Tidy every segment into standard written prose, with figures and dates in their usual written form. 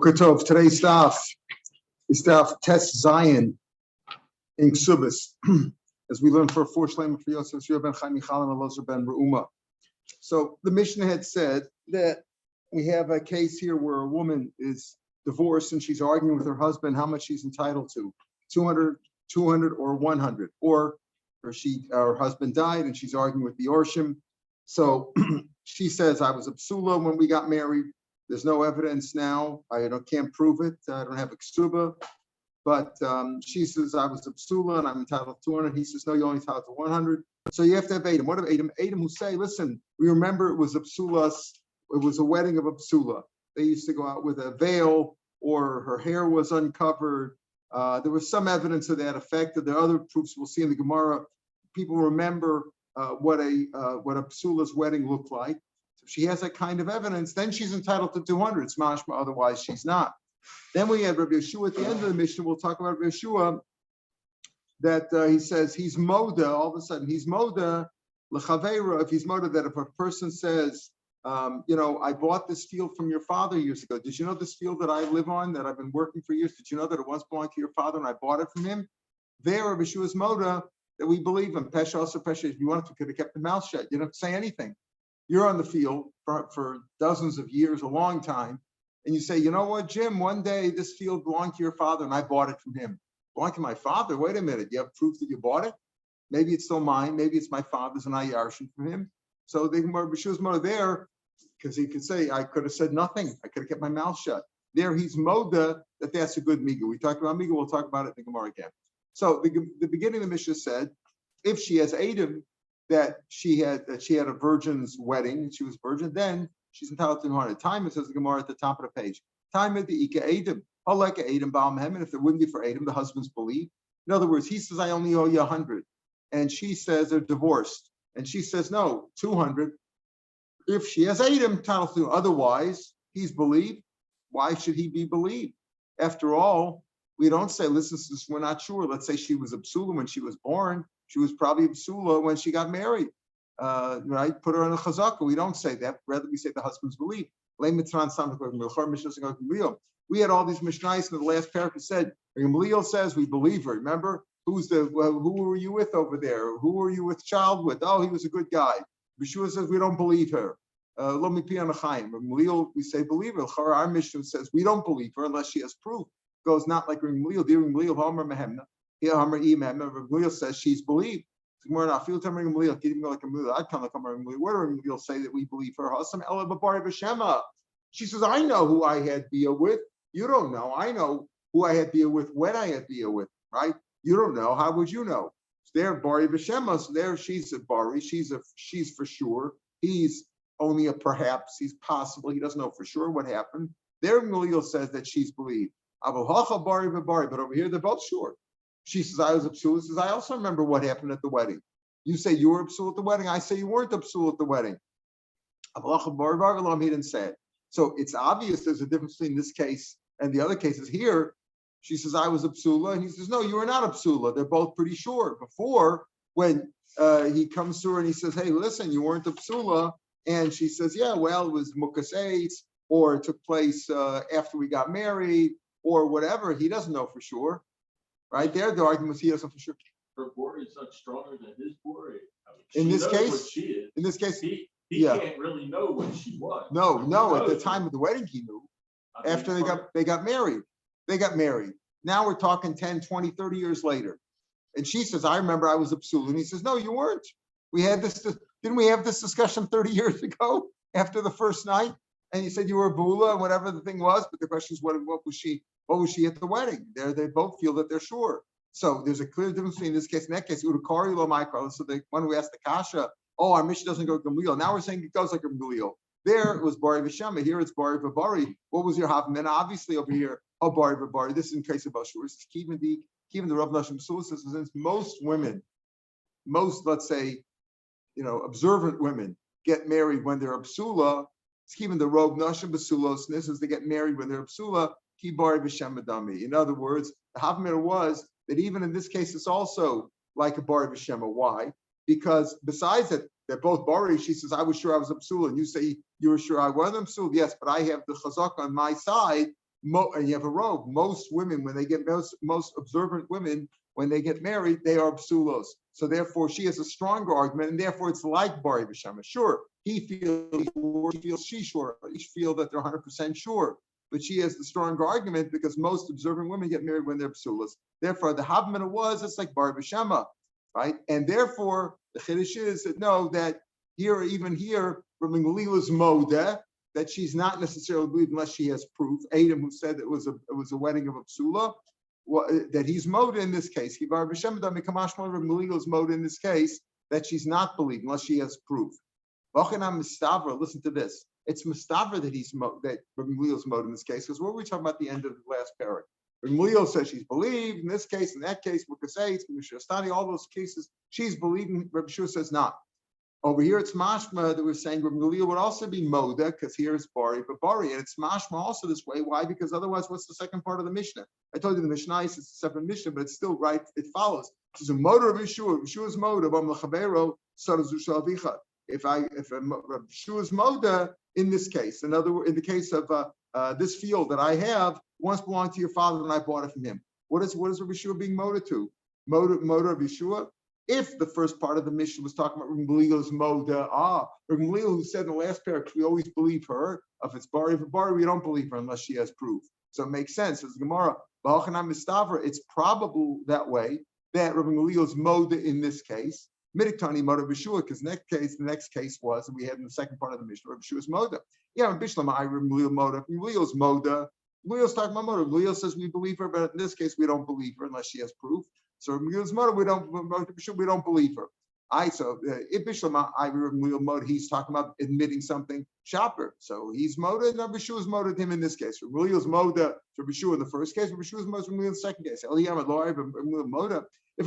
Tov. Today's Daf is Daf Tes Zion in Ksubis, as we learned for four Shlema for Yosef, Shiur ben Chaim Michal and Elazar ben Reuma. So the Mishnah had said that we have a case here where a woman is divorced and she's arguing with her husband how much she's entitled to, 200, or 100, or her husband died and she's arguing with the Orshim. So she says, I was a psula when we got married. There's no evidence now. I can't prove it. I don't have a ksuba. But she says, I was a psula and I'm entitled to 200. He says, no, you're only entitled to 100. So you have to have Adam. What are Adam? Adam who say, listen, we remember it was a psula. It was a wedding of a psula. They used to go out with a veil or her hair was uncovered. There was some evidence of that effect. There are other proofs we'll see in the Gemara. People remember what a psula's wedding looked like. If she has that kind of evidence, then she's entitled to 200. It's mashma, otherwise she's not. Then we have Rav Yeshua at the end of the Mishnah. We'll talk about Rav Yeshua, that he says he's moda, all of a sudden he's moda, l'chaveira, if he's moda, that if a person says, I bought this field from your father years ago. Did you know this field that I live on, that I've been working for years? Did you know that it once belonged to your father and I bought it from him? There, Rav Yeshua's moda, that we believe in. Pesha also pesha. If you wanted to, could have kept the mouth shut. You don't have to say anything. You're on the field for dozens of years, a long time, and you say, you know what, Jim, one day this field belonged to your father and I bought it from him. Belonged to my father? Wait a minute, you have proof that you bought it? Maybe it's still mine, maybe it's my father's and I yarshin from him. So the B'shua's moda there, because he could say, I could have said nothing. I could have kept my mouth shut. There he's moda, that's a good miga. We talked about miga, we'll talk about it in the Gemara again. So the beginning of the Mishnah said, if she has Adam, that she had a virgin's wedding and she was virgin, then she's entitled to 200. Time, it says the Gemara at the top of the page. Time at the Ika Adam. Like Adam Ba'am, and if it wouldn't be for Adam, the husband's believe. In other words, he says, I only owe you 100. And she says they're divorced. And she says, no, 200. If she has Adam, entitled to, otherwise, he's believed. Why should he be believed? After all, we don't say, listen, since we're not sure. Let's say she was a psula when she was born. She was probably a psula when she got married, right? Put her in a chazaka. We don't say that. Rather, we say the husband's belief. We had all these mishnayos in the last paragraph. Said, Gamliel says we believe her. Remember, who were you with over there? Who were you with child with? Oh, he was a good guy. Yeshua says we don't believe her. Gamliel, we say believe her. Our Mishnah says we don't believe her unless she has proof. It goes not like Gamliel. Dear Gamliel, Homer Mehemna. Gamliel says she's believed. What do Gamliel say that we believe her? She says, I know who I had beer with. You don't know. I know who I had beer with when I had beer with, right? You don't know. How would you know? There, Bari B'Shema. So there, she's a Bari. She's for sure. He's only a perhaps. He's possible. He doesn't know for sure what happened. There, Gamliel says that she's believed. But over here, they're both sure. She says, I was a psul. Says, I also remember what happened at the wedding. You say you were a psul at the wedding. I say you weren't a psul at the wedding. He didn't say it. So it's obvious there's a difference between this case and the other cases. Here, she says, I was a psula. And he says, no, you were not a psula. They're both pretty sure. Before, when he comes to her and he says, hey, listen, you weren't a psula. And she says, yeah, well, it was mukas eitz, or it took place after we got married, or whatever. He doesn't know for sure. Right there, the argument was he doesn't for sure. Her bore is much stronger than his bore. In this case, what she is. In this case, he can't really know what she was. No. At the time of the wedding, he knew. After they got married, Now we're talking 10, 20, 30 years later, and she says, "I remember I was a psul," and he says, "No, you weren't. We had this. Didn't we have this discussion 30 years ago after the first night?" And he said you were a bula and whatever the thing was. But the question is, what was she? What was she at the wedding? They both feel that they're sure. So there's a clear difference between this case and that case. Udakari lo micro. So the one who asked the kasha, our mission doesn't go Gamliel. Now we're saying it goes like Gamliel. There it was Bari V'Shema. Here it's Bari V'Bari. What was your havman? Obviously over here, Bari V'Bari. This is in case of Ashur. Even the Rav Nashim Psul says, since most women, let's say, observant women get married when they're a psula. Even the Rav Nashim Psulos, this is they get married when they're a psula. Bari V'Shema Dami. In other words, the havman was that even in this case, it's also like a Bari V'Shema. Why? Because besides that, they're both Bari. She says, I was sure I was a psul, and you say you were sure I wasn't a psul. Yes, but I have the chazak on my side And you have a robe. Most women, when they get most observant women, when they get married, they are psulos. So therefore, she has a stronger argument, and therefore it's like Bari B'Shama. Sure, he feels she's sure. Each feel that they're 100% sure, but she has the stronger argument because most observant women get married when they're psulos. Therefore, the Havmina was it's like Bari B'Shama, right? And therefore, the Chiddush is that no, that even here, Rabbi Gamliel's moda, that she's not necessarily believed unless she has proof. Adam, who said it was a wedding of a psula, that he's moda in this case. Kivar B'Shem Rabbi Gamliel's moda in this case that she's not believed unless she has proof. Listen to this. It's Mustavra that that Rabbi Gamliel's moda in this case, because what were we talking about at the end of the last paragraph? Rabbi Gamliel says she's believed in this case, in that case, Mukasei, Mishastani, all those cases, she's believing. Rabbi Shua says not. Over here, it's mashma that we're saying Rabbi Gamliel would also be moda, because here it's bari, but bari, and it's mashma also this way. Why? Because otherwise, what's the second part of the Mishnah? I told you the Mishnah is a separate Mishnah, but it's still right. It follows. It's a moda of Yeshua. Yeshua's moda. If Yeshua's moda in this case, in the case of this field that I have, once belonged to your father, and I bought it from him. What is Rabbi Yeshua being moda to? Moda of Yeshua. If the first part of the Mishnah was talking about Rabbi Gamliel's moda, Rabbi Gamliel, who said in the last paragraph, we always believe her. If it's bari for bari, we don't believe her unless she has proof. So it makes sense. As Gemara, it's probable that way that Rabbi Gamliel's moda in this case, Midiktani moda B'Shua, because the next case was, and we had in the second part of the Mishnah, Rabbi B'Shua's moda. Yeah, Bishlam, Rabbi Gamliel moda. Gamliel's moda. Gamliel's talking about moda. Gamliel says we believe her, but in this case, we don't believe her unless she has proof. So Gamliel's mother, we don't believe her. If Bishlam, Gamliel mother, he's talking about admitting something. Shopper. So he's moda, and Rabbi Shua's moda him in this case. Gamliel's moda to Rabbi Shua in the first case. Rabbi Shua's moda in the second case. If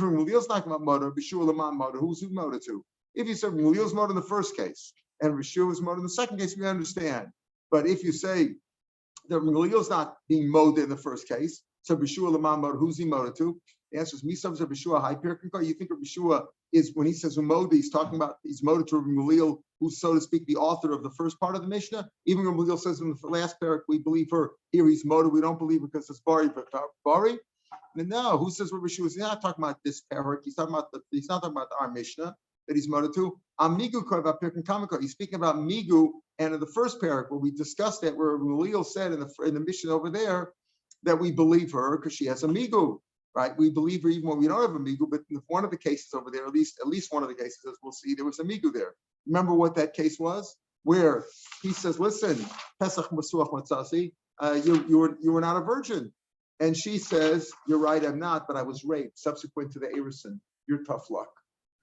Gamliel's talking about moda, Rabbi Shua Laman moda, who's moda to? If you said Gamliel's moda in the first case and Rabbi Shua's moda in the second case, we understand. But if you say that Gamliel's not being moda in the first case, so Rabbi Shua Laman moda, who's he moda to? The answer is Misam Rabbi Shua high Pirkinko. You think Rabbi Shua is, when he says Umoda, he's talking about he's moda to Rabbi Gamliel, who's, so to speak, the author of the first part of the Mishnah. Even Rabbi Gamliel says in the last parak, we believe her. Here he's moda, we don't believe her because it's bari, but bari. No, who says Rabbi Shua? He's not talking about this parak. He's not talking about our Mishnah that he's moda to. Amigu about Pirkin Kamiko. He's speaking about Migu, and in the first parak where we discussed that, where Rabbi Gamliel said in the Mishnah over there that we believe her because she has a Migu. Right, we believe her even when we don't have a migu, but in one of the cases over there, at least one of the cases, as we'll see, there was a migu there. Remember what that case was? Where he says, "Listen, Pesach Masuach Matzasi, you were not a virgin," and she says, "You're right, I'm not, but I was raped subsequent to the Erison. You're tough luck."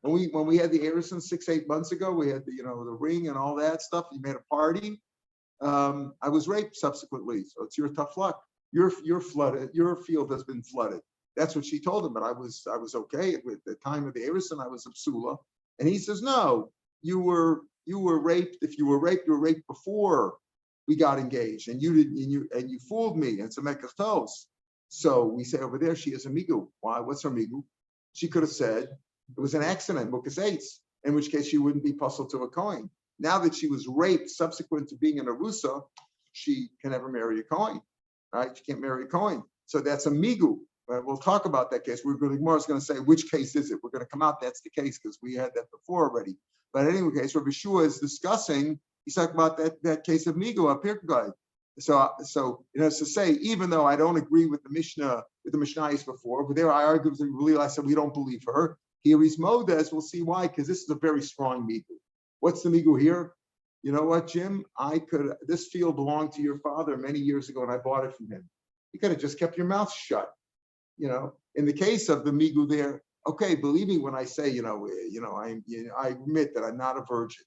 When we had the Erison 6-8 months ago, we had the ring and all that stuff. You made a party. I was raped subsequently, so it's your tough luck. You're flooded. Your field has been flooded. That's what she told him, but I was okay with the time of the Erison. I was a psula, and he says, "No, you were raped. If you were raped before we got engaged, and you fooled me. And it's a mekachtos." So we say over there she is a migu. Why? What's her migu? She could have said it was an accident, mukas eitz, in which case she wouldn't be puzzled to a coin. Now that she was raped subsequent to being an arusa, she can never marry a coin. Right? She can't marry a coin. So that's a migu. We'll talk about that case. Gemara is going to say which case is it. We're going to come out that's the case because we had that before already. But in any case, Rabbi Shua is discussing. He's talking about that case of Migu, a Pirkei. So to say, even though I don't agree with the Mishnayos before, but there I argue with Gamliel. I said we don't believe her. Here he's Modes. We'll see why, because this is a very strong Migu. What's the Migu here? You know what, Jim? This field belonged to your father many years ago, and I bought it from him. You could have just kept your mouth shut. In the case of the migu there, okay, believe me when I say, I admit that I'm not a virgin.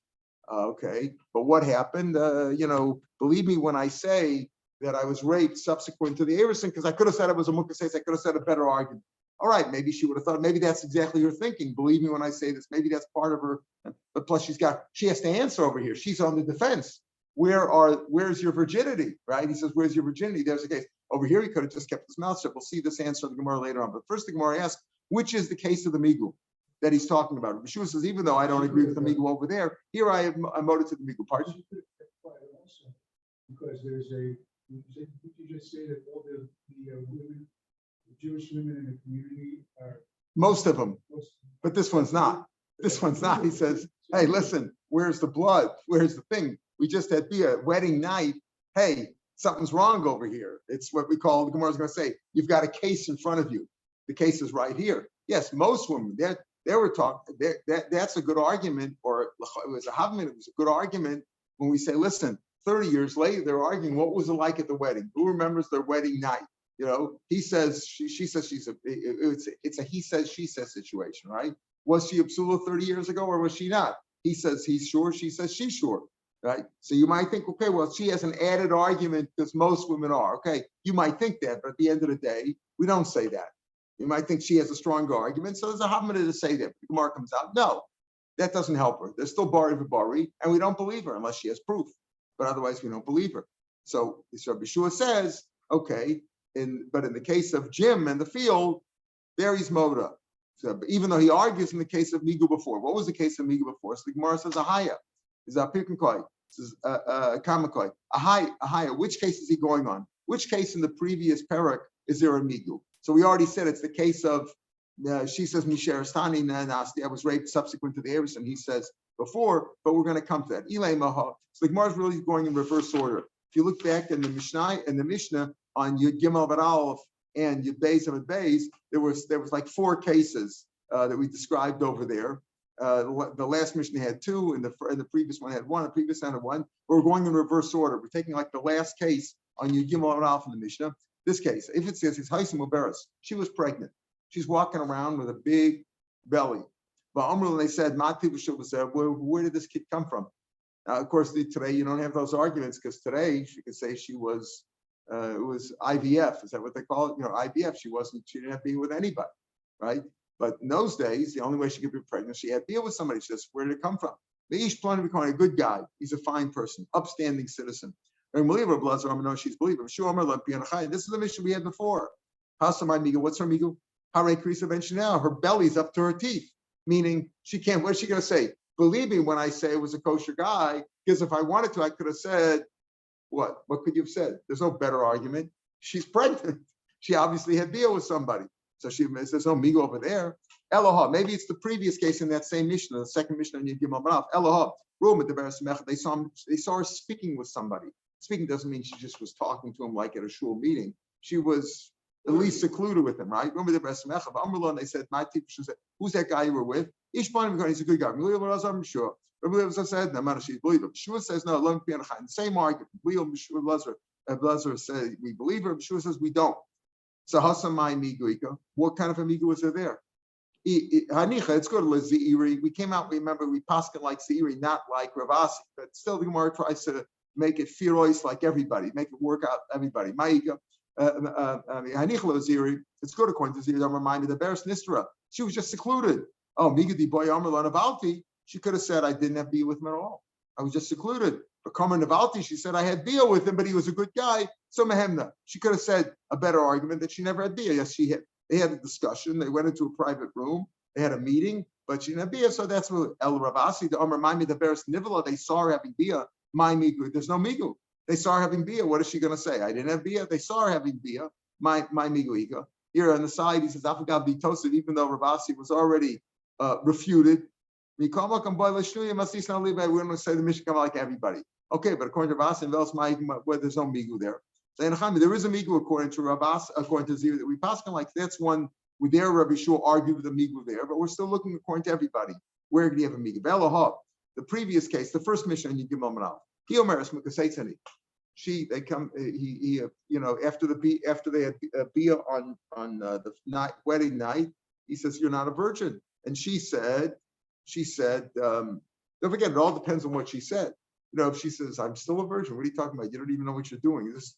Okay, but what happened? Believe me when I say that I was raped subsequent to the Erison, because I could have said it was a mukases. I could have said a better argument. All right, maybe she would have thought, maybe that's exactly her thinking. Believe me when I say this, maybe that's part of her. But plus she has to answer over here. She's on the defense. Where's your virginity? Right? He says, where's your virginity? There's a case. Over here, he could have just kept his mouth shut. We'll see this answer in the Gemara later on. But first, the Gemara asks, which is the case of the migu that he's talking about? Yeshua says, even though I don't agree with the migu over there, here I am motive to the migu. Pardon? Because there's you just say that all the women, the Jewish women in the community are Most of them, most? but this one's not. This one's not. He says, hey, listen, where's the blood? Where's the thing? We just had beer, wedding night. Hey, something's wrong over here. It's what we call, the Gemara is going to say, you've got a case in front of you. The case is right here. Yes, most women, they were talking, that's a good argument, or it was a good argument when we say, listen, 30 years later, they're arguing, what was it like at the wedding? Who remembers their wedding night? You know, he says, she says it's a he says, she says situation, right? Was she a psula 30 years ago or was she not? He says he's sure, she says she's sure, right? So you might think, okay, well, she has an added argument because most women are. Okay, you might think that, but at the end of the day, we don't say that. You might think she has a stronger argument, so there's a havmina to say that. The Gemara comes out, no, that doesn't help her. There's still bari v'bari, and we don't believe her unless she has proof. But otherwise, we don't believe her. So Rabbi Shua says, okay, but in the case of Jim and the field, there he's moda. So even though he argues in the case of Migu before, what was the case of Migu before? So the Gemara says Ahaya. Is a Pirkei, says Kamakoi. Ahaya. Which case is he going on? Which case in the previous parak is there a Migu? So we already said it's the case of she says Misherastani Nasti. I was raped subsequent to the Arison. He says before, but we're going to come to that. Ilay Maha. So the Gemara is really going in reverse order. If you look back in the Mishnah on Yud Gimel Vat Aleph and Yud Beis and Beis, there was like 4 cases that we described over there. The last Mishnah had 2, and the previous one had 1. The previous one had 1. We're going in reverse order. We're taking like the last case on Yud Gimel Vat Aleph in the Mishnah. This case, if it says it's Haisim Uberis, she was pregnant. She's walking around with a big belly. But Amrul, they said, where did this kid come from? Of course, today you don't have those arguments because today she could say she was, it was IVF. Is that what they call it? You know, IVF. She didn't have to be with anybody, right? But in those days, the only way she could be pregnant, she had to be with somebody. She says, where did it come from? The Ish Plan becoming a good guy. He's a fine person, upstanding citizen. And believer, Blazer, I'm know she's believer. This is the mission we had before. What's her migu? Hare Krisa mentioned now, her belly's up to her teeth, meaning she can't, what's she going to say? Believe me when I say it was a kosher guy, because if I wanted to, I could have said, what? What could you have said? There's no better argument. She's pregnant. She obviously had deal with somebody. So there's no migu over there. Eloha, maybe it's the previous case in that same Mishnah, the second Mishnah in Yud Gimel Vat Aleph. Eloha, room at the Beres Mecha, they saw her speaking with somebody. Speaking doesn't mean she just was talking to him like at a shul meeting. She was at least secluded with him, right? Remember the Beres Mecha, and they said, my teacher said, who's that guy you were with? He's a good guy. I'm sure. Rabbi said, no, she's believer. Shua says, no, let me be on the same argument. Blazer said, we believe her. Shua says, we don't. So Hasamai Miguika, what kind of a migu is there? Hanicha, it's good. We came out, remember, we paskin like Zeiri, not like Ravasi, but still the Gemara tries to make it firois like everybody, make it work out everybody. Ma'ika, Hanicha Zeiri, it's good according to Zeiri. I'm reminded of Beres Nistra. She was just secluded. Oh, Migadi boy Amrlan Avalti, she could have said, I didn't have bia with him at all. I was just secluded. But Karman Navalti, she said, I had bia with him, but he was a good guy. So Mehemna, she could have said a better argument that she never had bia. Yes, she had. They had a discussion. They went into a private room. They had a meeting, but she didn't have bia. So that's what El Ravasi, the remind me the Beres Nivela, they saw her having bia. My migu, there's no migu. They saw her having bia. What is she going to say? I didn't have bia. They saw her having bia. My migu ego. Here on the side, he says, I forgot to be toasted, even though Ravasi was already refuted. We're going to say the Mishnah like everybody. Okay, but according to Ravasi and Vels, where there's no migu there. So there is a migu according to Ravasi, according to Zir that we pass on like that's one with their Rabbi Shua argued with the migu there, but we're still looking according to everybody. Where do you have a migu? Ve'eloha, the previous case, the first Mishnah in Yigim Manal. He omeres mukaseitzani. They come. He after they had bia on the night, wedding night, he says you're not a virgin, and she said, don't forget, it all depends on what she said. If she says, I'm still a virgin, what are you talking about? You don't even know what you're doing. Is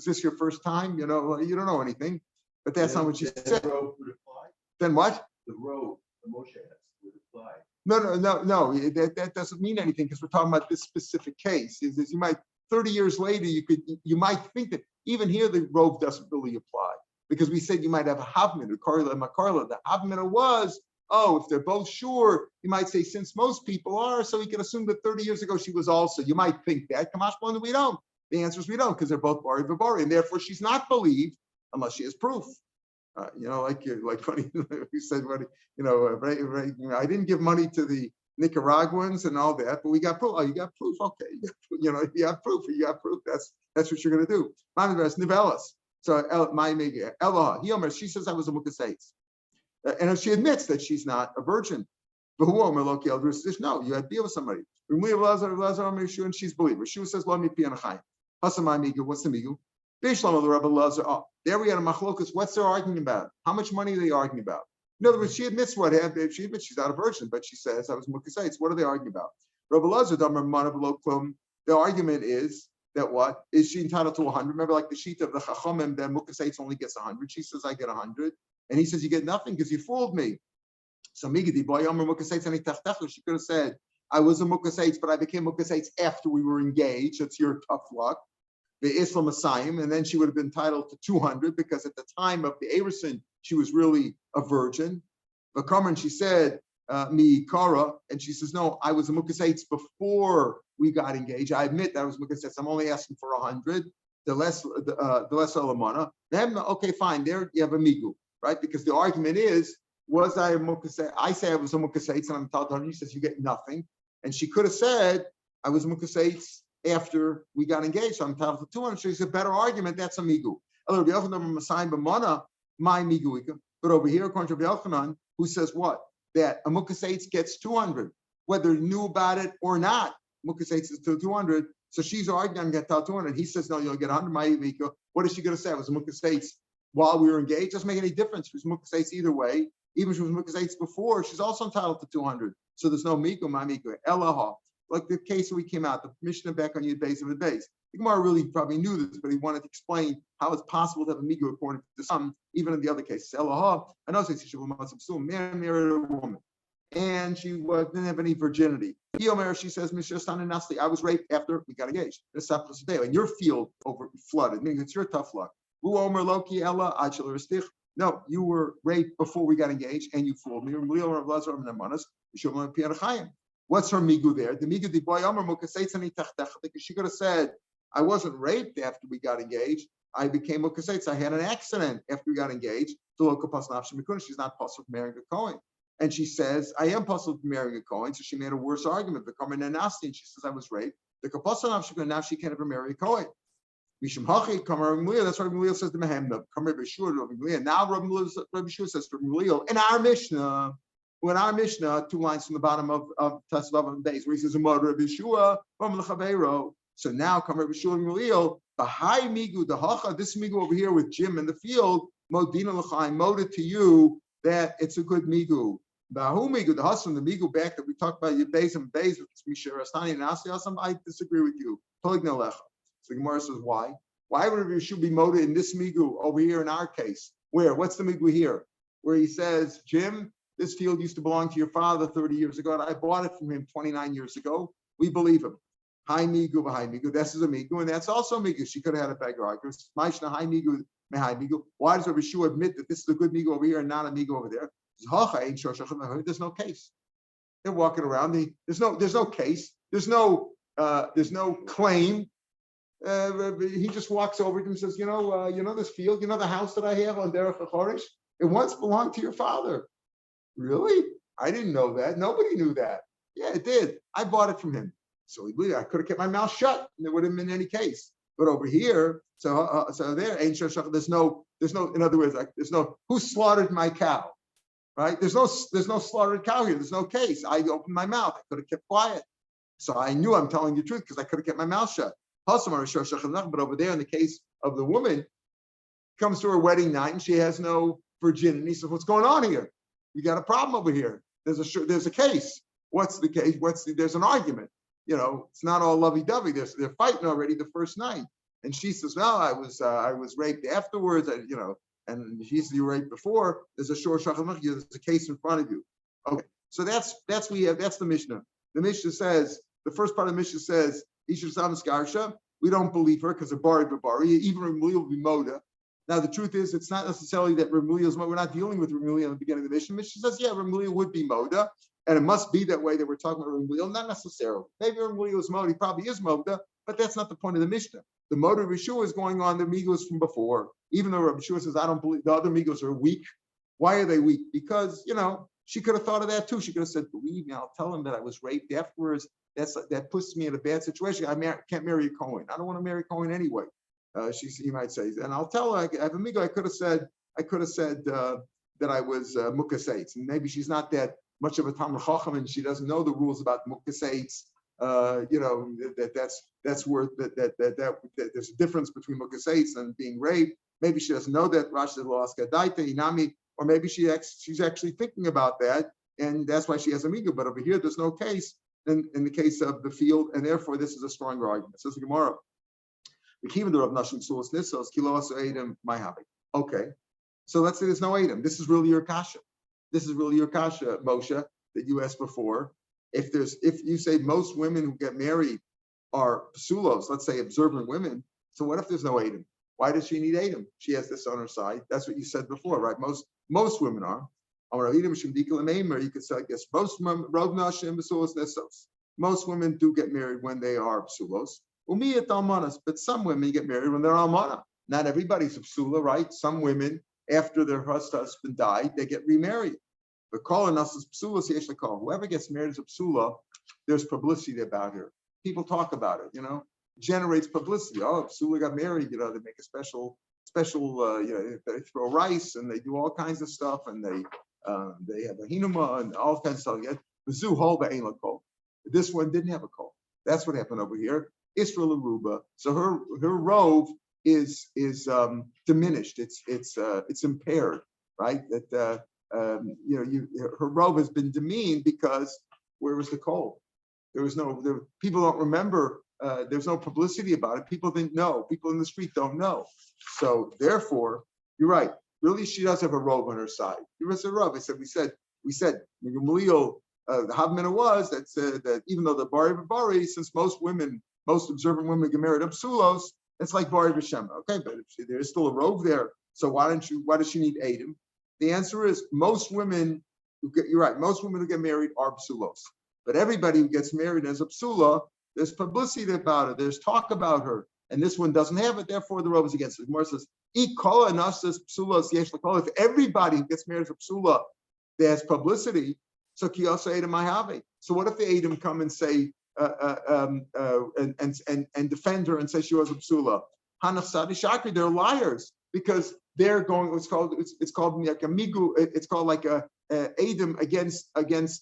this your first time? You don't know anything. But that's not what she said. The robe would apply. Then what? The robe, the Moshe has would apply. No. That doesn't mean anything because we're talking about this specific case. Is you might 30 years later, you might think that even here the robe doesn't really apply because we said you might have a havmina, Karla and Makarla. The havmina was, if they're both sure, you might say, since most people are, so we can assume that 30 years ago she was also. You might think that. Kamash Blanda, we don't. The answer is we don't, because they're both bari v'bari, and therefore she's not believed unless she has proof. Like funny, you said, I didn't give money to the Nicaraguans and all that, but we got proof. Oh, you got proof? Okay, you got proof. You got proof. That's what you're going to do. Nivelas. So Elah, she says I was a mukaseitz, and she admits that she's not a virgin. But no, you had to deal with somebody. And she's believer. She says, "Let me be on a chayim." What's the migu? Oh, there we had a machlokas. What's their arguing about? How much money are they arguing about? In other words, she admits what happened. She admits she's not a virgin, but she says I was mukaseitz. What are they arguing about? The argument is that what is she entitled to 100? Remember, like the sheet of the chachamim, that mukaseitz only gets 100. She says I get 100, and he says you get nothing because you fooled me. So migadi boy amar mukaseitz ani tachtechu. She could have said I was a mukaseitz, but I became mukaseitz after we were engaged. It's your tough luck. The Islam Asayim, and then she would have been entitled to 200 because at the time of the Arison, she was really a virgin. V'kamer, she said, mi kara, and she says, no, I was a mukaseitz before we got engaged. I admit that I was mukaseitz. I'm only asking for 100. The less alamana. Then, okay, fine. There you have a migu, right? Because the argument is, was I a mukaseitz? I say I was a mukaseitz, and I'm entitled to 100. She says you get nothing, and she could have said I was a mukaseitz after we got engaged, so I'm entitled to 200. So it's a better argument. That's a migu. But over here, according to Rabbi Yochanan, who says what? That a mukaseitz gets 200, whether he knew about it or not. Mukaseitz is to 200. So she's arguing, I'm going to tell 200. He says, no, you'll get 100. What is she going to say? I was a mukaseitz while we were engaged. Doesn't make any difference. She was mukaseitz either way. Even if she was mukaseitz before, she's also entitled to 200. So there's no migu, my migu. Elaha. Like the case where we came out, the Mishnah back on Yud Beis of the Beis. The Gemara really probably knew this, but he wanted to explain how it's possible to have a migu according to some, even in the other cases. Elaha, I know she man married a woman, and she didn't have any virginity. She says, I was raped after we got engaged. And your field flooded, meaning it's your tough luck. No, you were raped before we got engaged, and you fooled me. What's her migu there? The migu the boy amar mukaseitz ani tachtecha, because she could have said, I wasn't raped after we got engaged. I became mukaseitz. I had an accident after we got engaged. She's not possible marrying a Kohen. And she says, I am possible marrying a Kohen. So she made a worse argument. And she says, I was raped. Now she can't ever marry a Kohen. That's why Rav Meir says to Mehemna. Now Rav Meir says to Rav Meir in our Mishnah. In our Mishnah, 2 lines from the bottom of Tasvav and Beis, where he says, Rav Yeshua from Lechavero. So now come Rav Yeshua and Gamliel, the high migu, the hacha, this migu over here with Jim in the field, modina l'chaim, moded to you that it's a good migu. Bahu migu, the husband, the migu back that we talked about, you Beis and Beis, Mishra Astani and Asiyasam, I disagree with you. Tolig nelecha. So Gemara says, why? Why would Rav Yeshua be moded in this migu over here in our case? Where? What's the migu here? Where he says, Jim, this field used to belong to your father 30 years ago, and I bought it from him 29 years ago. We believe him. High migu, high migu. This is a migu, and that's also migu. She could have had a beggar argument. Maishna high migu, high migu. Why does Rav Yeshua admit that this is a good migu over here and not a migu over there? There's no case. They're walking around. There's no case. There's no claim. He just walks over to him and says, you know this field, the house that I have on Derech HaChorish? It once belonged to your father. Really? I didn't know that. Nobody knew that. Yeah, it did. I bought it from him. So I could have kept my mouth shut, and there would have been any case. But over here, so there, there's no. In other words, there's no who slaughtered my cow, right? There's no slaughtered cow here. There's no case. I opened my mouth. I could have kept quiet. So I knew I'm telling the truth because I could have kept my mouth shut. But over there, in the case of the woman, comes to her wedding night and she has no virginity. So what's going on here? We got a problem over here. There's a case. What's the case? There's an argument. It's not all lovey-dovey. They're fighting already the first night. And she says, no, I was raped afterwards. And she says you were raped before. There's a shor shachar. There's a case in front of you. Okay. So that's the Mishnah. The Mishnah says, the first part of the Mishnah says, Isha Sam Skarsha. We don't believe her because of Bari Babari. Even Ramuli will be Moda. Now, the truth is, it's not necessarily that Ramulia is Moda. We're not dealing with Ramulia in the beginning of the Mishnah. Mishnah says, yeah, Ramulia would be Moda, and it must be that way that we're talking about Ramulia. Not necessarily. Maybe Ramulia is Moda. He probably is Moda, but that's not the point of the Mishnah. The motor of Yeshua is going on the Migos from before. Even though Rabbi Yeshua says, I don't believe the other Migos are weak. Why are they weak? Because, she could have thought of that too. She could have said, believe me, I'll tell him that I was raped afterwards. That puts me in a bad situation. I can't marry a Cohen. I don't want to marry Cohen anyway. He might say, and I'll tell her, I have a Migo. I could have said that I was Mukasates. And maybe she's not that much of a Talmud Chacham and she doesn't know the rules about Mukasates. That's worth that there's a difference between Mukasates and being raped. Maybe she doesn't know that Rashi says Loaska Daita Inami, or maybe she's actually thinking about that, and that's why she has a migu. But over here, there's no case in the case of the field, and therefore this is a stronger argument. Says the Gemara. Okay, so let's say there's no Adam. This is really your kasha. This is really your kasha, Moshe, that you asked before. If you say most women who get married are psulos, let's say observant women, so what if there's no Adam? Why does she need Adam? She has this on her side. That's what you said before, right? Most women are. You could say, I guess, most women do get married when they are psulos. But some women get married when they're almana. Not everybody's a psula, right? Some women, after their husband died, they get remarried. But calling us as psulas, whoever gets married as a psula, there's publicity about her. People talk about it, generates publicity. Oh, psula got married, they make a special, they throw rice and they do all kinds of stuff and they have a hinuma and all kinds of stuff. This one didn't have a kol. That's what happened over here. Israel Aruba. So her robe is diminished. It's impaired, right? That her robe has been demeaned because where was the kol? People don't remember. There's no publicity about it. People didn't know. People in the street don't know. So therefore, you're right. Really, she does have a robe on her side. There is a robe. We said the Havmina was that even though the Bari, since most observant women get married to psulos, it's like Bari B'Shem. Okay, but there is still a robe there. So why does she need Adam? The answer is most women who get married are psulos. But everybody who gets married as a psula, there's publicity about it. There's talk about her. And this one doesn't have it. Therefore, the robe is against it. Gemara says, if everybody who gets married as a psula, there's publicity, so kiyasa Adam I have it. So what if the Adam come and say, and defend her and say she was a psula? Hanachsadi Shakri, they're liars because they're going. It's called like a migu. It's called like a Adam against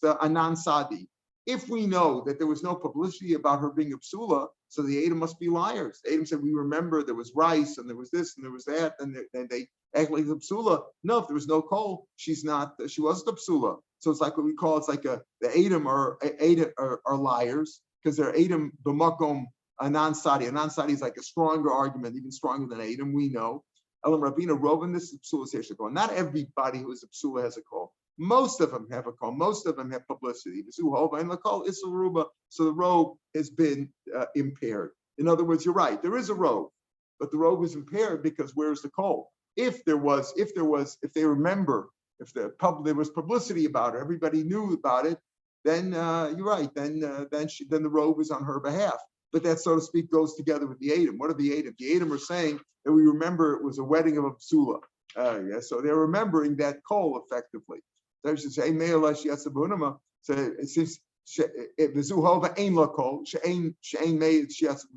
a non-sadi. If we know that there was no publicity about her being a psula, so the Adam must be liars. The Adam said, we remember there was rice and there was this and there was that, and they act like the psula. No, if there was no kol, she wasn't a psula. So it's like what we call, the Adam are liars because they're Adam b'makom a non-sadi. A non-sadi is like a stronger argument, even stronger than Adam, we know. Elam Rabina Rovan, this is psula. Not everybody who is a psula has a kol. Most of them have a call. Most of them have publicity. So the robe has been impaired. In other words, you're right. There is a robe, but the robe is impaired because where's the call? If there was publicity about it, everybody knew about it. Then you're right. Then the robe is on her behalf. But that, so to speak, goes together with the Adam. What are the Adam? The Adam are saying that we remember it was a wedding of a psula. So they're remembering that call effectively. So she say, so it seems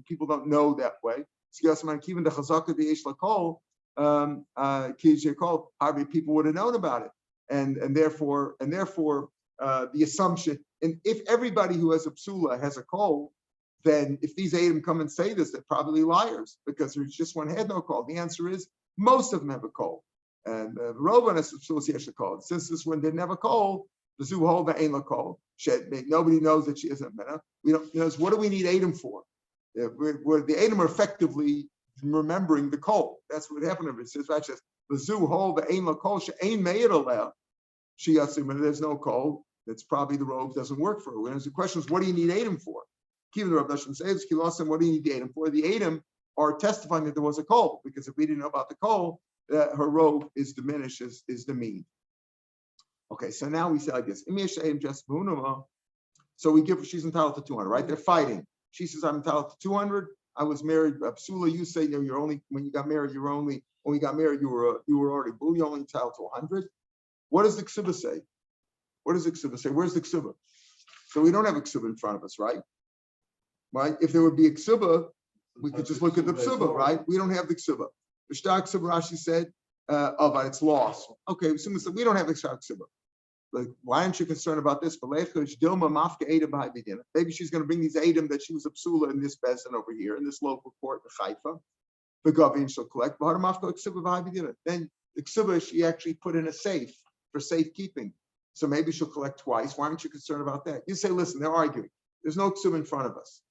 people don't know that way. People would have known about it. And therefore the assumption, and if everybody who has a psula has a call, then if these Adam come and say this, they're probably liars because there's just one had no call. The answer is most of them have a call. And Roban is a call. Since this one didn't have a call, the Zuhova ain't a call. Nobody knows that she isn't mena. We don't know. What do we need Adam for? The Adam are effectively remembering the call. That's what happened. It says, the Zuhova ain't a call. She ain't made a She assumed there's no call. That's probably the robe doesn't work for her. And the question is, what do you need Adam for? Even the Rav Nashim says, what do you need the Adam for? The Adam are testifying that there was a call, because if we didn't know about the call, her robe is diminished, is demeaned. Okay, so now we say like this. So we give her, she's entitled to 200, right? They're fighting. She says, I'm entitled to 200. I was married. Psula, you say you're only when you got married. When we got married, you were already bull. You only entitled to 100. What does the ksuba say? What does the ksuba say? Where's the ksuba? So we don't have a ksuba in front of us, right? Right? If there would be a ksuba, we could just look at the ksuba, right? We don't have the ksuba. The shtar ksuba, Rashi said, but it's lost. Okay, so we don't have the shtar ksuba. Like, why aren't you concerned about this? Maybe she's going to bring these Adam that she was a psula in this bezin over here, in this local court in Haifa. The Gavin shall collect. Then the ksuba she actually put in a safe for safekeeping. So maybe she'll collect twice. Why aren't you concerned about that? You say, listen, they're arguing. There's no ksuba in front of us,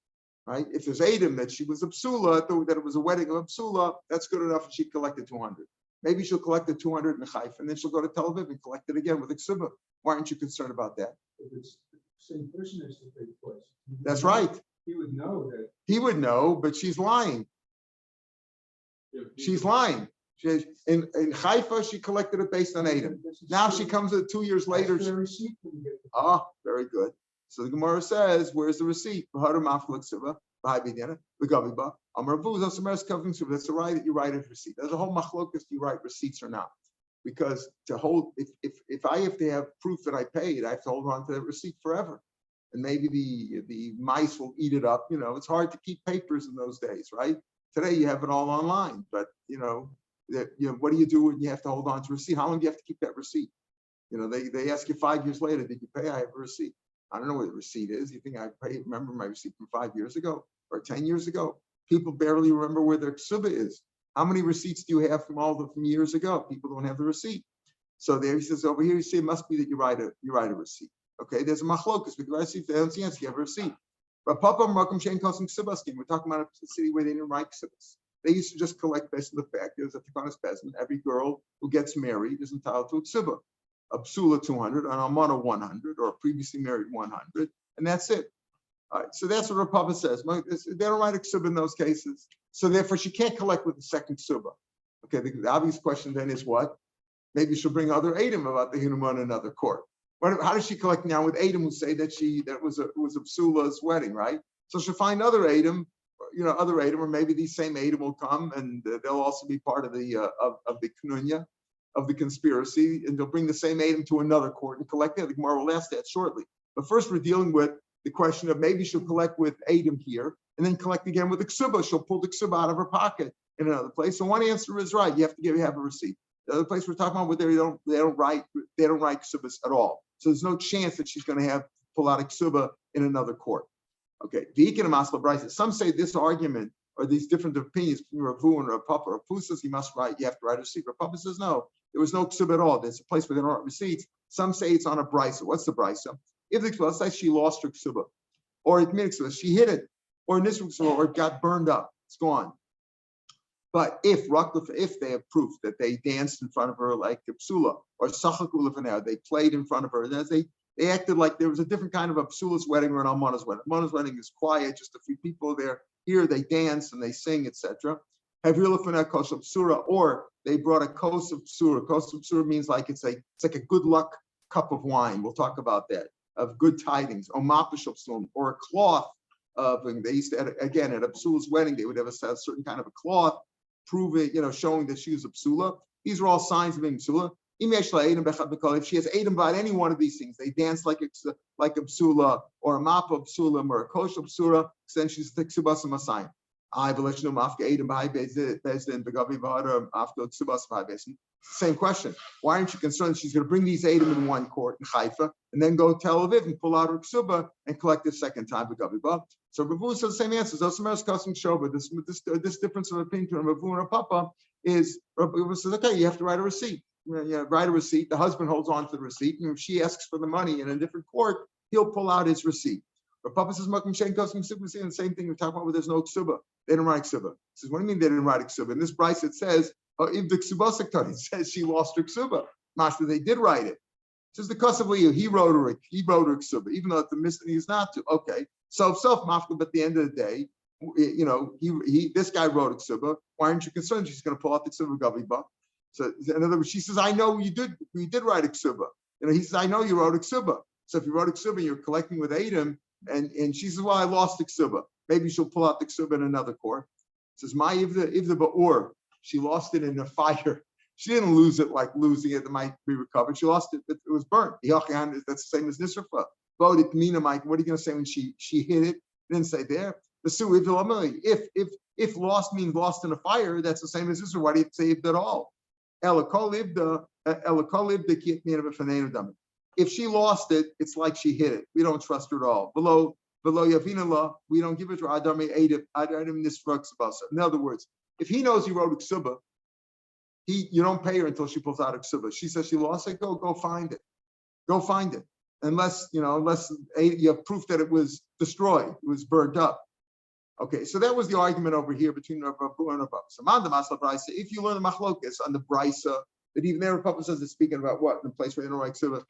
right? If there's Adam that she was a psula, that it was a wedding of a psula, that's good enough. And she collected 200. Maybe she'll collect the 200 in Haifa, and then she'll go to Tel Aviv and collect it again with a ksuba. Why aren't you concerned about that? If it's the same person as the big place. That's right. He would know that. He would know, but she's lying. She's lying. In Haifa, she collected it based on Adam. Now she comes 2 years later. Very good. So the Gemara says, where's the receipt? That's the right that you write a receipt. There's a whole machlokas, do you write receipts or not? Because if I have to have proof that I paid, I have to hold on to that receipt forever. And maybe the mice will eat it up. It's hard to keep papers in those days, right? Today you have it all online, but what do you do when you have to hold on to a receipt? How long do you have to keep that receipt? They ask you 5 years later, did you pay? I have a receipt. I don't know what the receipt is. You think I remember my receipt from 5 years ago or 10 years ago? People barely remember where their ksuba is. How many receipts do you have from years ago? People don't have the receipt. So there he says over here, you see, it must be that you write a receipt. Okay, there's a machlokus. We can write a receipt. They don't see it, you have a receipt. But Papa Makom Shein Kosum Ksubas scheme. We're talking about a city where they didn't write ksubas. They used to just collect based on the fact there's a Tikanas peasant. Every girl who gets married is entitled to a ksuba. A psula 200, an almana 100, or a previously married 100, and that's it. All right, so that's what Rav Papa says. They don't write a ksuba in those cases. So therefore, she can't collect with the second ksuba. Okay, the obvious question then is what? Maybe she'll bring other Adam about the Hinuma in another court. How does she collect now with Adam who say that it was a psula's wedding, right? So she'll find other Adam, or maybe these same Adam will come and they'll also be part of the knunya, of the conspiracy, and they'll bring the same Adam to another court and collect it. The Gemara will ask that shortly. But first, we're dealing with the question of maybe she'll collect with Adam here and then collect again with the ksuba. She'll pull the ksuba out of her pocket in another place. So one answer is right. You have to have a receipt. The other place we're talking about, where they don't write ksubas at all. So there's no chance that she's going to pull out a ksuba in another court. Okay. Some say this argument or these different opinions between Ravu and Rav Papa. Rav Papa says you have to write a receipt. Rav Papa says no, there was no ksuba at all. There's a place where they don't write receipts. Some say it's on a brisa. What's the brisa? If the ksuba, let's say she lost her ksuba, or it means she hid it, or in this ksuba, or it got burned up, it's gone. But if they have proof that they danced in front of her like a psula, or sachaku lefaneh, they played in front of her, and as they acted like there was a different kind of a psula's wedding or an almana's wedding. Almana's wedding is quiet, just a few people there. Here they dance and they sing, etc. Or they brought a kos of psura. Kos of psura means like it's like a good luck cup of wine. We'll talk about that, of good tidings. Or a cloth of, they used to, again, at a psula's wedding, they would have a certain kind of a cloth, proving, showing that she was a psula. These are all signs of being psula. If she has Adam about any one of these things, they dance like a psula, or a map of psula, or a kosher psula, then she's the ksubas and masayim. Same question. Why aren't you concerned she's going to bring these Adam in one court in Haifa and then go to Tel Aviv and pull out her ksuba and collect it second time? So Ravu says the same answer. This difference of opinion between Ravu and Rav Papa is Ravu says, okay, you have to write a receipt. Write a receipt. The husband holds on to the receipt, and if she asks for the money in a different court, he'll pull out his receipt. Rav Papa says, "Makom shein kosum ksubas." The same thing we're talking about where there's no ksuba. They didn't write ksuba. He says, "What do you mean they didn't write a ksuba?" In this brisa it says, "If the ksuba it says she lost her ksuba." Master, they did write it. It says the kosavli, he wrote her ksuba, even though the misdemeanor is not to. Okay, so mafka, but at the end of the day, this guy wrote a ksuba. Why aren't you concerned? She's going to pull out the ksuba gaviba. So in other words, she says, I know you did write a ksuba. He says, I know you wrote a ksuba. So if you wrote a ksuba, you're collecting with Adam, and she says, well, I lost a ksuba. maybe she'll pull out the ksuba in another court. It says, my if the ba'ur, she lost it in a fire. She didn't lose it like losing it that might be recovered. She lost it, but it was burnt. That's the same as nisrafa. What are you going to say when she hit it? Didn't say there. If lost means lost in a fire, that's the same as this. Why do you say it at all? If she lost it, it's like she hit it. We don't trust her at all. Below Yavinala, we don't give it to Adami Adam Nisfruxabasa. In other words, if he knows he wrote a ksuba, you don't pay her until she pulls out a ksuba. She says she lost it, go find it. Go find it. Unless you have proof that it was destroyed, it was burned up. Okay, so that was the argument over here between Rav Abu and Rav Abu. So if you learn the machlokes on the brisa, that even there, Rav Abu says it's speaking about what? In the place where they don't write ksuba.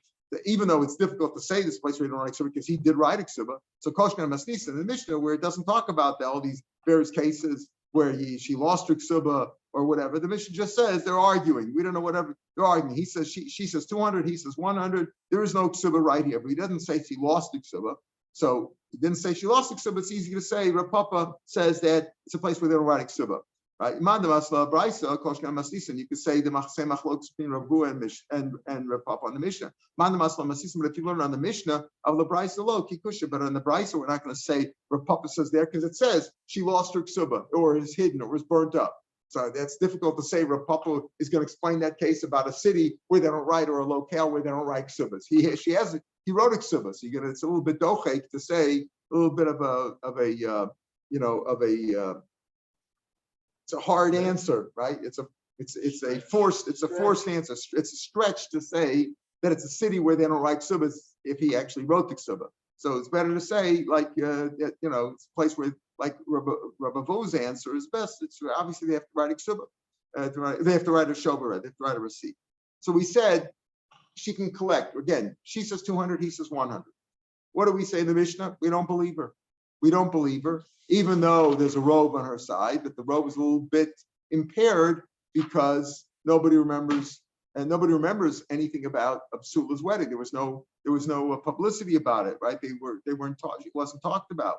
Even though it's difficult to say this place where they don't write ksuba because he did write a ksuba. So Koshkan and Masnisa in the Mishnah, where it doesn't talk about all these various cases where she lost her ksuba or whatever, the Mishnah just says they're arguing. We don't know whatever they're arguing. He says she says 200, he says 100. There is no ksuba right here, but he doesn't say she lost the ksuba. So he didn't say she lost the ksuba. It's easy to say. Rav Papa says that it's a place where they don't write a ksuba. Right? You could say the same machlokes between Rav Hu and Rav Papa on the Mishnah. But if you learn on the Mishnah of the brisa lo kikusha, but on the brisa we're not going to say Rav Papa says there because it says she lost her ksuba or is hidden or was burnt up. So that's difficult to say. Rav Papa is going to explain that case about a city where they don't write or a locale where they don't write ksubas. He wrote a ksubas. So it's a little bit dochek to say a little bit of it's a hard answer, right? It's a forced answer. It's a stretch to say that it's a city where they don't write ksubas if he actually wrote the ksuba. So it's better to say it's a place where like Rabbi Vo's answer is best. It's obviously they have to write a ksuba. They have to write a shover. They have to write a receipt. So we said she can collect. Again, she says 200, he says 100. What do we say in the Mishnah? We don't believe her. We don't believe her, even though there's a robe on her side, but the robe is a little bit impaired because nobody remembers anything about Absula's wedding. There was no publicity about it, right? They weren't taught. It wasn't talked about.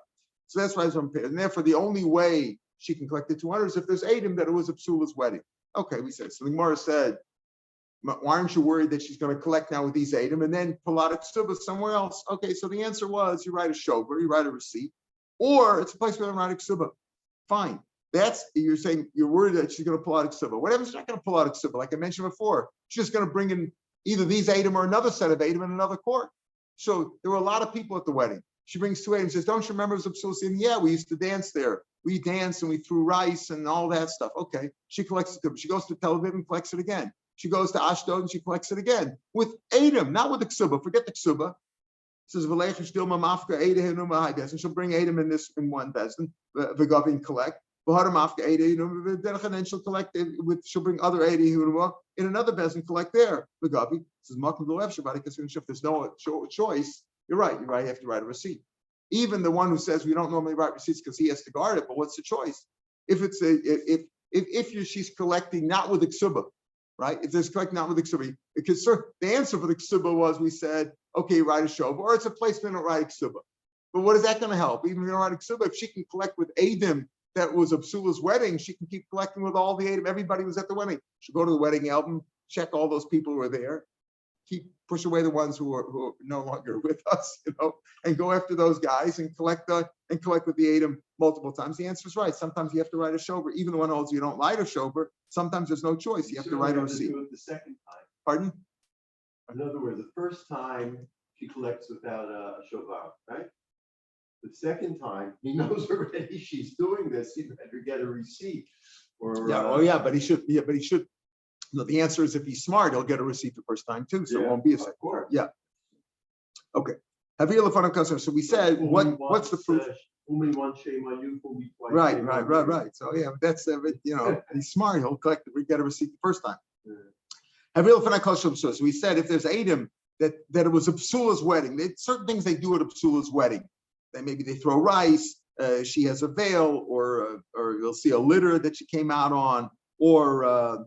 So that's why it's impaired. And therefore, the only way she can collect the 200 is if there's Adam that it was Absula's wedding. Okay, we said. So the Gemara said, why aren't you worried that she's going to collect now with these Adam and then pull out a ksuba somewhere else? Okay, so the answer was you write a shover, you write a receipt, or it's a place where they write a ksuba. Fine. You're saying you're worried that she's going to pull out a ksuba. Whatever, she's not going to pull out a ksuba. Like I mentioned before, she's just going to bring in either these Adam or another set of Adam in another court. So there were a lot of people at the wedding. She brings 2 Adam and says, don't you remember Absul saying, yeah, we used to dance there. We danced and we threw rice and all that stuff. Okay, she collects it. She goes to Tel Aviv and collects it again. She goes to Ashdod and she collects it again with Adam, not with the ksuba. Forget the ksuba. Says and she'll bring Adam in one bezin, v'gavin collect. And then she'll collect it she'll bring other Adam in another bezin collect there. V'gavi says if there's no choice, you're right. You have to write a receipt. Even the one who says we don't normally write receipts because he has to guard it, but what's the choice? If it's she's collecting not with the ksuba. Right? If there's collecting not with the ksuba, because the answer for the ksuba was we said, okay, write a shoba, or it's a place we don't write a ksuba. But what is that going to help? Even if you don't write a ksuba, if she can collect with Adam that was Absula's wedding, she can keep collecting with all the Adam. Everybody was at the wedding. She'll go to the wedding album, check all those people who are there, push away the ones who are no longer with us, and go after those guys and collect with the Adam multiple times. The answer is right. Sometimes you have to write a shover. Even the one holds you don't write a shover, sometimes there's no choice. You have to write a receipt. Do it the second time. Pardon? In other words, the first time she collects without a shovar, right? The second time he knows already she's doing this. He better get a receipt. But he should. Yeah, but he should. No, the answer is if he's smart, he'll get a receipt the first time too. So it won't be a second. Yeah. Okay. So we said, what's the proof? Only one shame on you, only twice. Right. So that's he's smart. He'll get a receipt the first time. So we said if there's Adam that it was Absula's wedding, certain things they do at Absula's wedding. Maybe they throw rice. She has a veil, or you'll see a litter that she came out on, or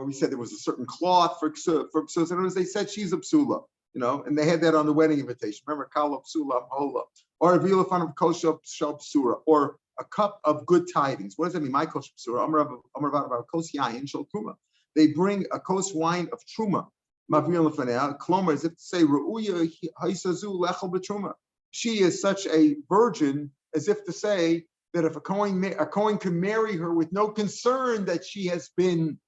we said there was a certain cloth for Absula. So in other words, they said she's Absula, and they had that on the wedding invitation. Remember, Kala Absula Hola. or a veal of kosher psura, or a cup of good tidings. What does that mean? My kosher psura. About kos yayin shel truma. They bring a kos wine of truma. Mavriel lefanei. Klomer, as if to say, Ru'uya haisazu lechel b'truma. She is such a virgin, as if to say that if a Kohen can marry her with no concern that she has been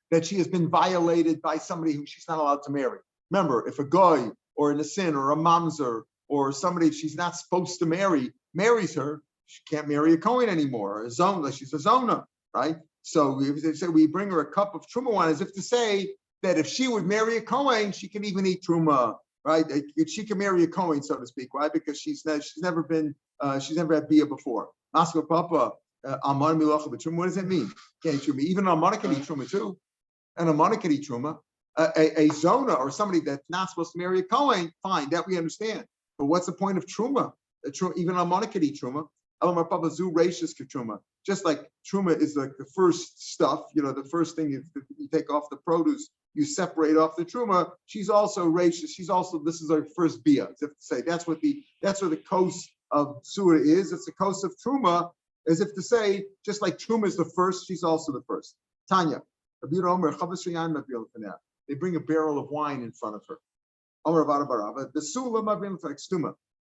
violated by somebody who she's not allowed to marry. Remember, if a guy or an asin or a mamzer or somebody she's not supposed to marry marries her, she can't marry a Kohen anymore. A zona, she's a zona, right? So they say we bring her a cup of truma wine, as if to say that if she would marry a Kohen, she can even eat truma, right? She can marry a Kohen, so to speak, right? Because she's never had bia before. Masker Papa, Amar Milacha b'truma. What does that mean? Can't eat truma. Even Amar can eat truma too, and Amar can eat truma. A zona or somebody that's not supposed to marry a Kohen, fine, that we understand. But what's the point of truma? Even Amar can eat truma. Alamar Papa zu rachis truma. Just like truma is like the first stuff, the first thing you take off the produce, you separate off the truma. She's also rachis. This is our first bia. As if to say that's what the kos of surah is. It's the kos of truma, as if to say just like truma is the first, she's also the first. Tanya, they bring a barrel of wine in front of her.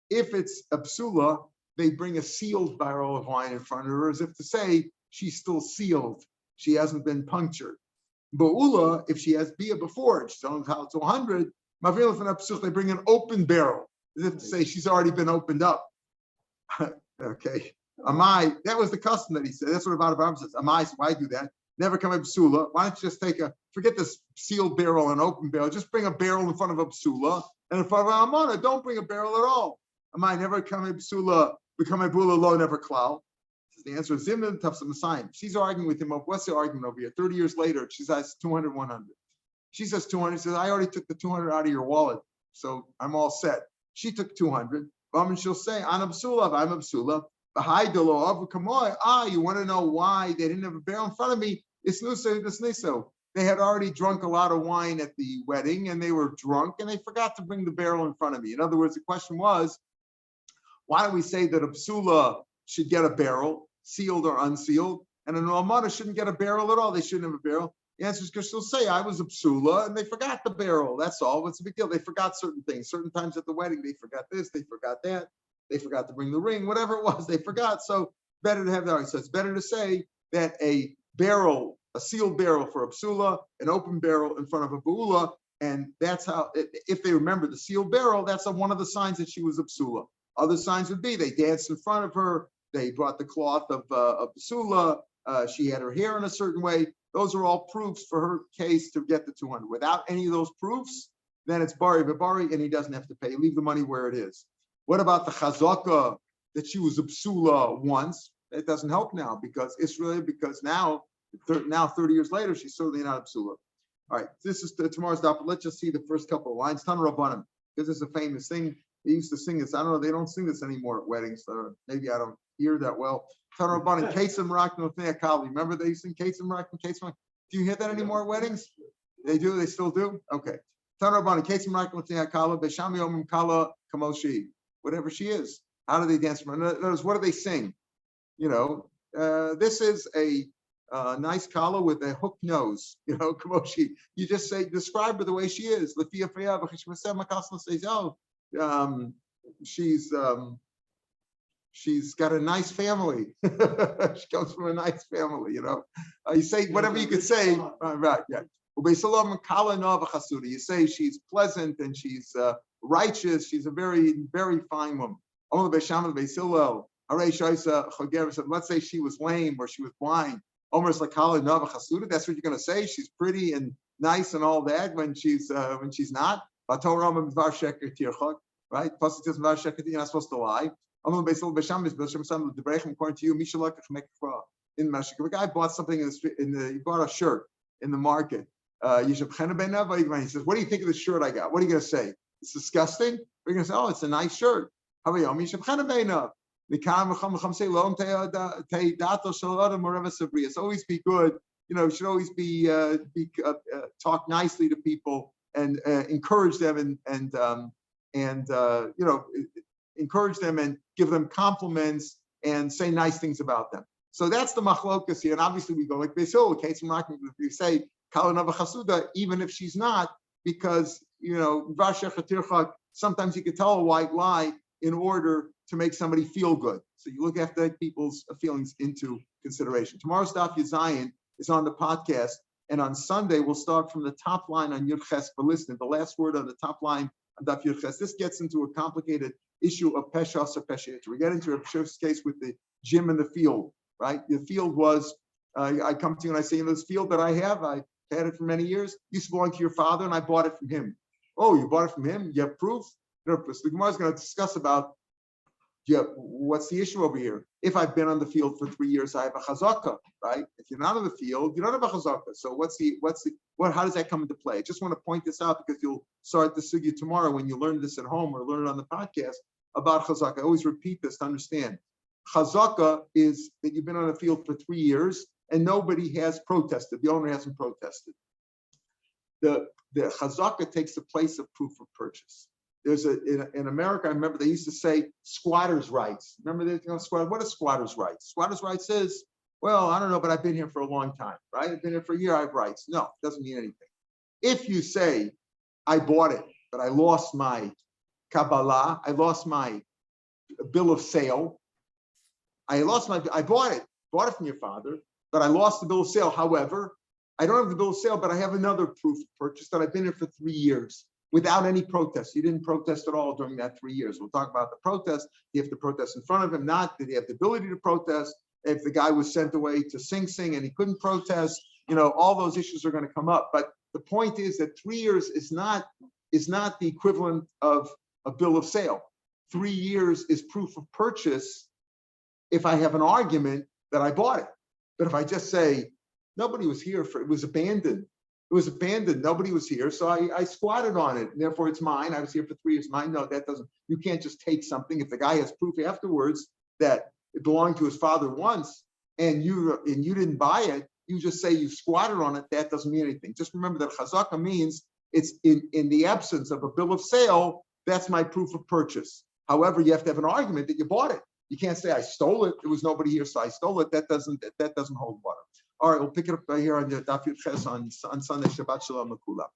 If it's a psula, they bring a sealed barrel of wine in front of her, as if to say she's still sealed. She hasn't been punctured. Ba'ula, if she has bia before, and she's only entitled to 100, they bring an open barrel, as if to say she's already been opened up. Okay. Amai, that was the custom that he said. That's what Abraham says. Amai, why do that? Never come a psula. Why don't you just forget this sealed barrel and open barrel. Just bring a barrel in front of a psula, and in front of an amana, don't bring a barrel at all. Amai, never come a psula, become a bula low, never cloud. The answer is Zimna Tafsa Messiah. She's arguing with him. What's the argument over here? 30 years later, she says 200, 100. She says 200. She says, I already took the 200 out of your wallet, so I'm all set. She took 200. And she'll say, I'm a psula. You want to know why they didn't have a barrel in front of me? It's nuso. They had already drunk a lot of wine at the wedding, and they were drunk, and they forgot to bring the barrel in front of me. In other words, the question was, why don't we say that a psula should get a barrel, sealed or unsealed, and an almana shouldn't get a barrel at all? They shouldn't have a barrel. The answer is because she'll say, I was a psula, and they forgot the barrel. That's all. What's the big deal? They forgot certain things. Certain times at the wedding, they forgot this, they forgot that. They forgot to bring the ring, whatever it was, they forgot. So better to have that. So it's better to say that a barrel, a sealed barrel for a psula, an open barrel in front of a bu'ula, and that's how, if they remember the sealed barrel, that's one of the signs that she was a psula. Other signs would be they danced in front of her, they brought the cloth of psula, she had her hair in a certain way. Those are all proofs for her case to get the 200. Without any of those proofs, then it's bari v'bari, and he doesn't have to pay. Leave the money where it is. What about the chazaka that she was a psula once? It doesn't help now because now 30 years later, she's certainly not a psula. All right, this is tomorrow's daf. Let's just see the first couple of lines. Tan Rabbanim, because it's a famous thing. They used to sing this. I don't know. They don't sing this anymore at weddings. Maybe I don't hear that well. Tan Rabbanim, Kesem Rak Notnei Akali. Remember they used to sing Kesem Rak and Kesem Rak? Do you hear that anymore at weddings? They do. They still do. Okay. Tan Rabbanim, Kesem Rak Notnei Akala. Besham Yomim Kala Kamoshi. Whatever she is. How do they dance? In other words, what do they sing? This is a nice kala with a hook nose. Kamoshi. You just say, describe her the way she is. She's got a nice family. She comes from a nice family. You say whatever you could say. Right? Yeah. You say she's pleasant and she's righteous. She's a very, very fine woman. Let's say she was lame or she was blind. That's what you're going to say. She's pretty and nice and all that when she's not. Right? You're not supposed to lie. According to you, the guy bought something he bought a shirt in the market. He says, what do you think of the shirt I got? What are you going to say? It's disgusting? We're going to say, oh, it's a nice shirt. It's always be good. Should always be talk nicely to people and encourage them and encourage them and give them compliments and say nice things about them. So that's the machlokas here. And obviously we go like this, okay, so we're not going to say Kalanava Chasuda, even if she's not, because, sometimes you could tell a white lie in order to make somebody feel good. So you look after people's feelings into consideration. Tomorrow's Daf Yomi is on the podcast. And on Sunday, we'll start from the top line on Yud Ches for listening. The last word on the top line on Daf Yud Ches. This gets into a complicated issue of Peshas or Peshet. We get into a Shiv's case with the gym in the field, right? The field was, I come to you and I say, this field that I have, I had it for many years, used to belong to your father and I bought it from him. Oh, you bought it from him? You have proof? No proof. So the Gemara is going to discuss about, what's the issue over here? If I've been on the field for 3 years, I have a chazaka, right? If you're not on the field, you don't have a chazaka. So how does that come into play? I just want to point this out because you'll start the sugya tomorrow when you learn this at home or learn it on the podcast about chazaka. I always repeat this to understand. Chazaka is that you've been on the field for 3 years and nobody has protested. The owner hasn't protested. The chazaka takes the place of proof of purchase. There's in America, I remember they used to say squatters' rights. Remember what is squatters' rights? Squatters' rights is, well, I don't know, but I've been here for a long time, right? I've been here for a year, I have rights. No, it doesn't mean anything. If you say, I bought it, but I lost my Kabbalah, I lost my bill of sale, I bought it from your father, but I lost the bill of sale. However, I don't have the bill of sale, but I have another proof of purchase that I've been here for 3 years. Without any protest. You didn't protest at all during that 3 years. We'll talk about the protest. You have to protest in front of him, not did he have the ability to protest? If the guy was sent away to Sing Sing and he couldn't protest, all those issues are going to come up. But the point is that 3 years is not the equivalent of a bill of sale. 3 years is proof of purchase if I have an argument that I bought it. But if I just say, nobody was here it was abandoned. It was abandoned. Nobody was here. So I squatted on it. And therefore, it's mine. I was here for 3 years. Mine. No, that doesn't. You can't just take something. If the guy has proof afterwards that it belonged to his father once and you didn't buy it, you just say you squatted on it. That doesn't mean anything. Just remember that chazaka means it's in the absence of a bill of sale. That's my proof of purchase. However, you have to have an argument that you bought it. You can't say I stole it. There was nobody here, so I stole it. That doesn't hold water. All right, we'll pick it up here on the Daf Yomi on Sunday. Shabbat Shalom L'Kulam.